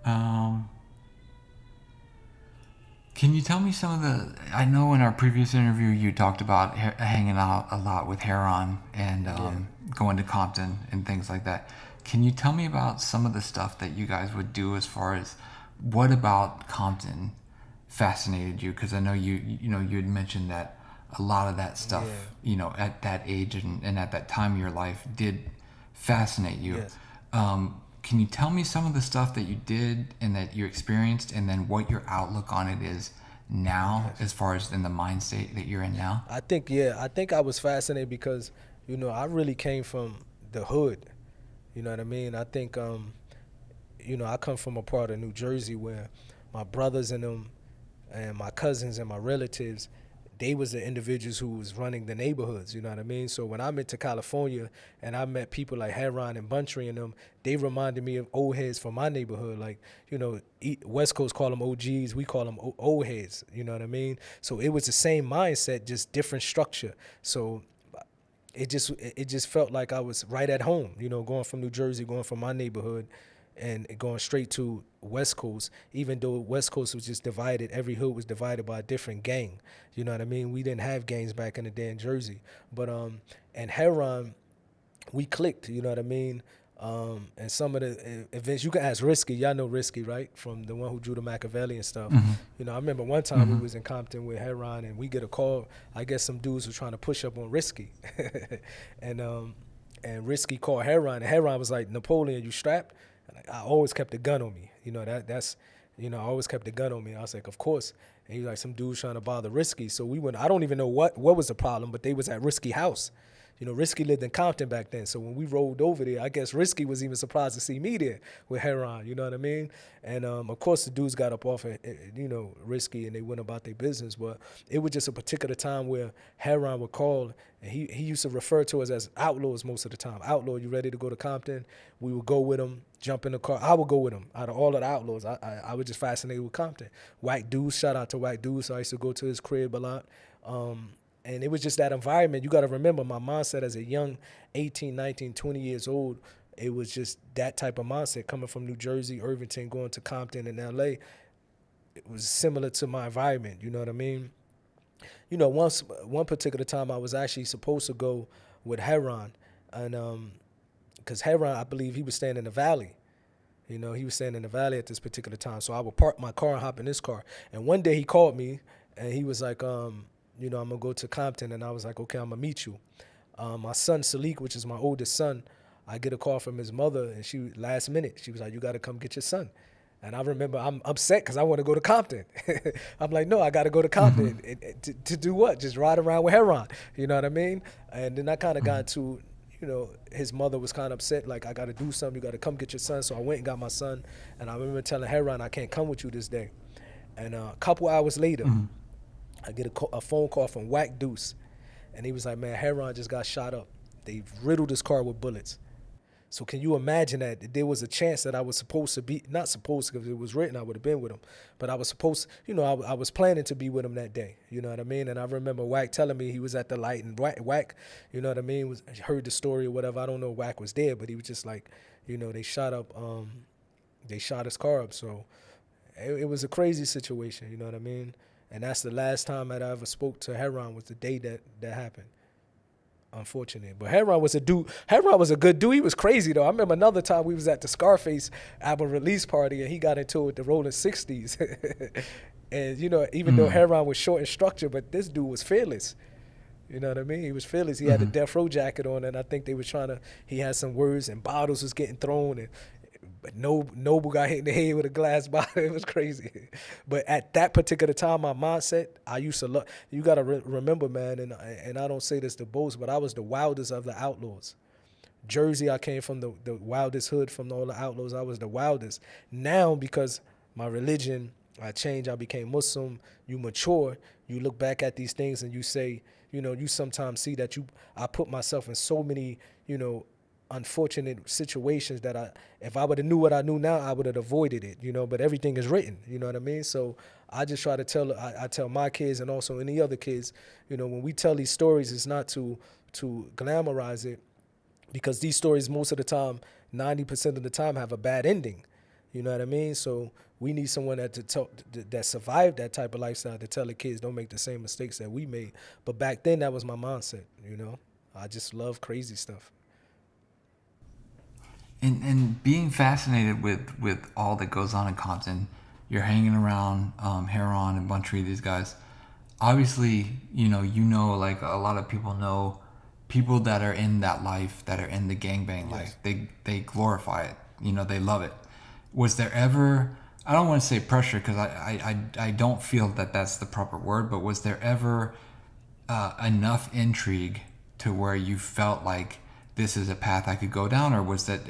Um, can you tell me some of the? I know in our previous interview you talked about hanging out a lot with Heron and Yeah. going to Compton and things like that. Can you tell me about some of the stuff that you guys would do as far as what about Compton fascinated you? Because I know you had mentioned that a lot of that stuff Yeah. at that age and at that time of your life did fascinate you. Yes. Can you tell me some of the stuff that you did and that you experienced, and then what your outlook on it is now, Yes. as far as in the mind state that you're in now? I think I was fascinated because, I really came from the hood. You know what I mean? I think I come from a part of New Jersey where my brothers and them and my cousins and my relatives, they was the individuals who was running the neighborhoods, you know what I mean? So when I went to California and I met people like Heron and Buntry and them, they reminded me of old heads from my neighborhood. Like, West Coast call them OGs, we call them old heads, you know what I mean? So it was the same mindset, just different structure. So it just felt like I was right at home, going from New Jersey, going from my neighborhood and going straight to West Coast, even though West Coast was just divided, every hood was divided by a different gang. You know what I mean? We didn't have gangs back in the day in Jersey. But and Heron, we clicked, you know what I mean? And some of the events, you can ask Risky. Y'all know Risky, right? From the one who drew the Machiavelli and stuff. Mm-hmm. I remember one time we Mm-hmm. was in Compton with Heron, and we get a call. I guess some dudes were trying to push up on Risky, and and Risky called Heron, and Heron was like, "Napoleon, you strapped?" And I always kept a gun on me. I always kept a gun on me. I was like, "Of course." And he was like, "Some dudes trying to bother Risky." So we went. I don't even know what was the problem, but they was at Risky house. Risky lived in Compton back then. So when we rolled over there, I guess Risky was even surprised to see me there with Heron. You know what I mean? And of course, the dudes got up off of, Risky and they went about their business. But it was just a particular time where Heron would call, and he used to refer to us as outlaws most of the time. Outlaw, you ready to go to Compton? We would go with him, jump in the car. I would go with him. Out of all of the outlaws, I was just fascinated with Compton. Whack Deuce, shout out to Whack Deuce. So I used to go to his crib a lot. And it was just that environment. You got to remember my mindset as a young 18, 19, 20 years old. It was just that type of mindset coming from New Jersey, Irvington, going to Compton and LA. It was similar to my environment. You know what I mean? Once one particular time I was actually supposed to go with Heron, and because Heron, I believe he was staying in the valley. He was staying in the valley at this particular time. So I would park my car and hop in his car. And one day he called me and he was like, I'm gonna go to Compton, and I was like, okay, I'm gonna meet you. My son Salik, which is my oldest son, I get a call from his mother, and she last minute she was like, you got to come get your son. And I remember I'm upset because I want to go to Compton. I'm like, no, I got to go to Mm-hmm. Compton to do what? Just ride around with Heron. You know what I mean? And then I kind of got Mm-hmm. into, his mother was kind of upset, like, I got to do something. You got to come get your son. So I went and got my son. And I remember telling Heron, I can't come with you this day. And a couple hours later, Mm-hmm. I get a phone call from Whack Deuce, and he was like, "Man, Heron just got shot up. They riddled his car with bullets." So can you imagine that there was a chance that I was supposed to be, not supposed to, because it was written, I would have been with him, but I was supposed, I was planning to be with him that day. You know what I mean? And I remember Whack telling me he was at the light, and Whack, you know what I mean, was heard the story or whatever. I don't know if Whack was there, but he was just like, they shot his car up. So it was a crazy situation. You know what I mean? And that's the last time that I ever spoke to Heron, was the day that happened. Unfortunate, but Heron was a dude. Heron was a good dude. He was crazy though. I remember another time we was at the Scarface album release party, and he got into it with the Rolling 60s. And even though Mm-hmm. Heron was short and structured, but this dude was fearless. You know what I mean? He was fearless. He had a Mm-hmm. Death Row jacket on, and I think they was trying to. He had some words, and bottles was getting thrown, and but Noble got hit in the head with a glass bottle. It was crazy. But at that particular time, my mindset, I used to love. You got to remember, man, and I don't say this to boast, but I was the wildest of the outlaws. Jersey, I came from the wildest hood from all the outlaws. I was the wildest. Now, because my religion, I changed, I became Muslim, you mature, you look back at these things and you say, you sometimes see that I put myself in so many, unfortunate situations that if I would have knew what I knew now, I would have avoided it, but everything is written, you know what I mean? So I just try to I tell my kids and also any other kids, when we tell these stories, it's not to glamorize it, because these stories most of the time, 90% of the time, have a bad ending. You know what I mean? So we need someone that survived that type of lifestyle to tell the kids don't make the same mistakes that we made. But back then, that was my mindset. You know, I just love crazy stuff. And being fascinated with all that goes on in Compton, you're hanging around Heron and Buntree, these guys. Obviously, like a lot of people know people that are in that life, that are in the gangbang life. They glorify it. They love it. Was there ever? I don't want to say pressure because I don't feel that that's the proper word. But was there ever enough intrigue to where you felt like this is a path I could go down, or was it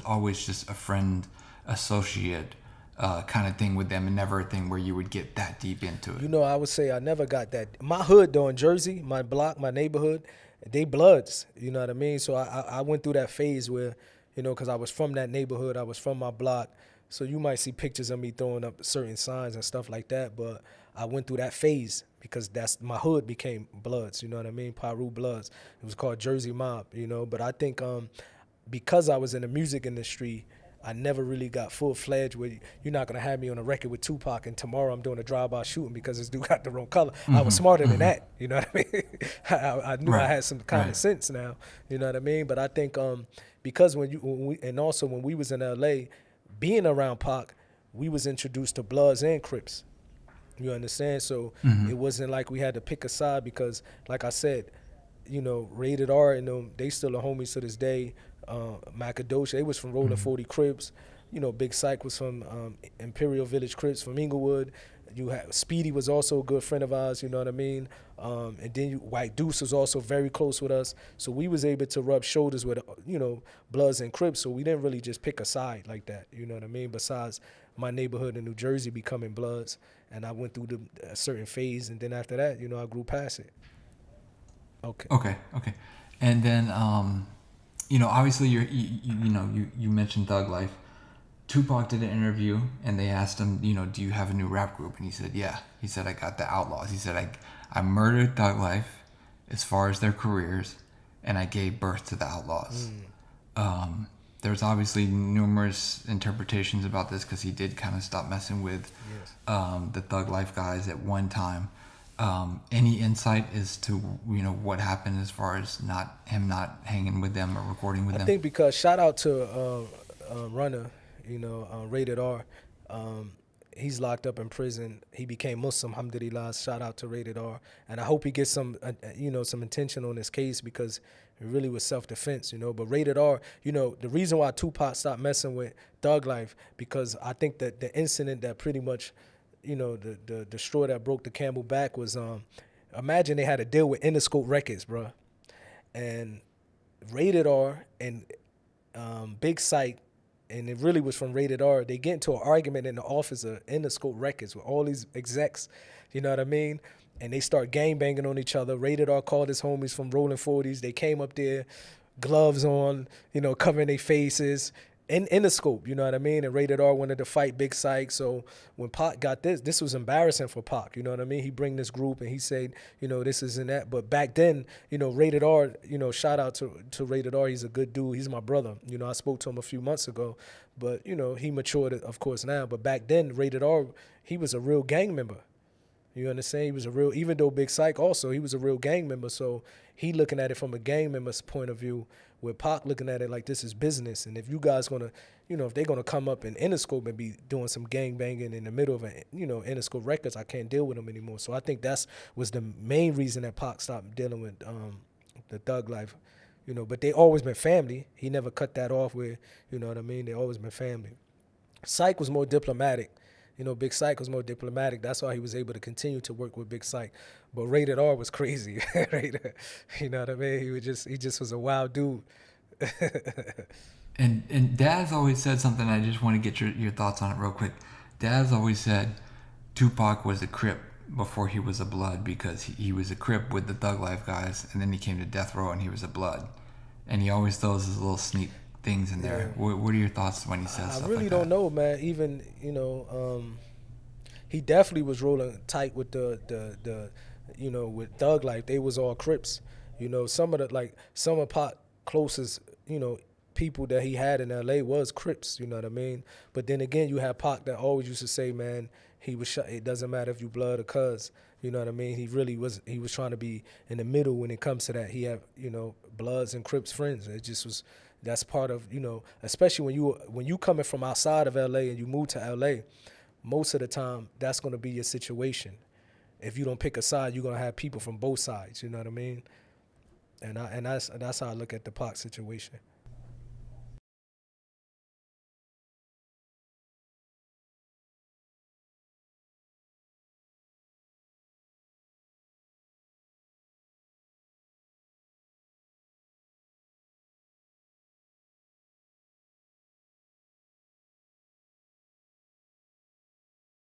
always just a friend associate kind of thing with them, and never a thing where you would get that deep into it? You know, I would say I never got that. My hood, though, in Jersey, my block, my neighborhood, they bloods. You know what I mean? So I went through that phase where, because I was from that neighborhood, I was from my block. So you might see pictures of me throwing up certain signs and stuff like that. But I went through that phase because that's my hood became bloods. You know what I mean? Paru bloods. It was called Jersey Mob. But I think because I was in the music industry, I never really got full-fledged with, you're not going to have me on a record with Tupac and tomorrow I'm doing a drive-by shooting because this dude got the wrong color. I was smarter than that, you know what I mean? I knew I had some common sense now, you know what I mean? But I think because when we was in L.A., being around Pac, we was introduced to Bloods and Crips, you understand? So it wasn't like we had to pick a side because, like I said, Rated R and them, they still are homies to this day. Macadosha, they was from Rolling 40 Crips. Big Psych was from Imperial Village Crips from Inglewood. You had Speedy was also a good friend of ours, you know what I mean? And then White Deuce was also very close with us. So we was able to rub shoulders with, Bloods and Crips. So we didn't really just pick a side like that, you know what I mean? Besides my neighborhood in New Jersey becoming Bloods, and I went through a certain phase, and then after that, I grew past it. Okay. And then, obviously you mentioned Thug Life. Tupac did an interview and they asked him, do you have a new rap group? And he said, yeah. He said, I got the Outlawz. He said, I murdered Thug Life as far as their careers, and I gave birth to the Outlawz. There's obviously numerous interpretations about this because he did kind of stop messing with the Thug Life guys at one time. Any insight as to what happened as far as him not hanging with them or recording with them? I think because shout out to Runner, Rated R. He's locked up in prison. He became Muslim, alhamdulillah. Shout out to Rated R. And I hope he gets some attention on this case because it really was self-defense, But Rated R, the reason why Tupac stopped messing with Thug Life, because I think that the incident that pretty much the straw that broke the camel back was imagine they had to deal with Interscope Records, bro, and Rated R and Big Sight, and it really was from Rated R. They get into an argument in the office of Interscope Records with all these execs, you know what I mean? And they start gangbanging on each other. Rated R called his homies from Rolling 40s. They came up there, gloves on, covering their faces. In the scope, you know what I mean? And Rated R wanted to fight Big Psych. So when Pac got this was embarrassing for Pac, you know what I mean? He bring this group and he said, this isn't that. But back then, Rated R, shout out to Rated R. He's a good dude. He's my brother. I spoke to him a few months ago. But, he matured, of course, now. But back then, Rated R, he was a real gang member. You understand? He was a real, even though Big Psych also, he was a real gang member. So he looking at it from a gang member's point of view, with Pac looking at it like this is business. And if you guys gonna, if they're gonna come up in Interscope and be doing some gang banging in the middle of Interscope Records, I can't deal with them anymore. So I think was the main reason that Pac stopped dealing with the Thug Life. But they always been family. He never cut that off with, you know what I mean? They always been family. Psych was more diplomatic. Big Psych was more diplomatic. That's why he was able to continue to work with Big Psych. But Rated R was crazy. You know what I mean? He just was a wild dude. And Dad's always said something. I just want to get your thoughts on it real quick. Dad's always said Tupac was a Crip before he was a Blood because he was a Crip with the Thug Life guys, and then he came to Death Row and he was a Blood. And he always throws his little sneak things in there. What are your thoughts when he says stuff like that? I really don't know, man. Even he definitely was rolling tight with the with Thug Life. They was all Crips. Some of Pac closest people that he had in LA was Crips, you know what I mean? But then again, you had Pac that always used to say, man, he was shot. It doesn't matter if you blood or cuz, you know what I mean? He was trying to be in the middle when it comes to that. He had, you know, Bloods and Crips friends. It just was, that's part of, you know, especially when you coming from outside of LA and you move to LA, most of the time that's going to be your situation. If you don't pick a side, you're going to have people from both sides, you know what I mean? And that's how I look at the Pac situation.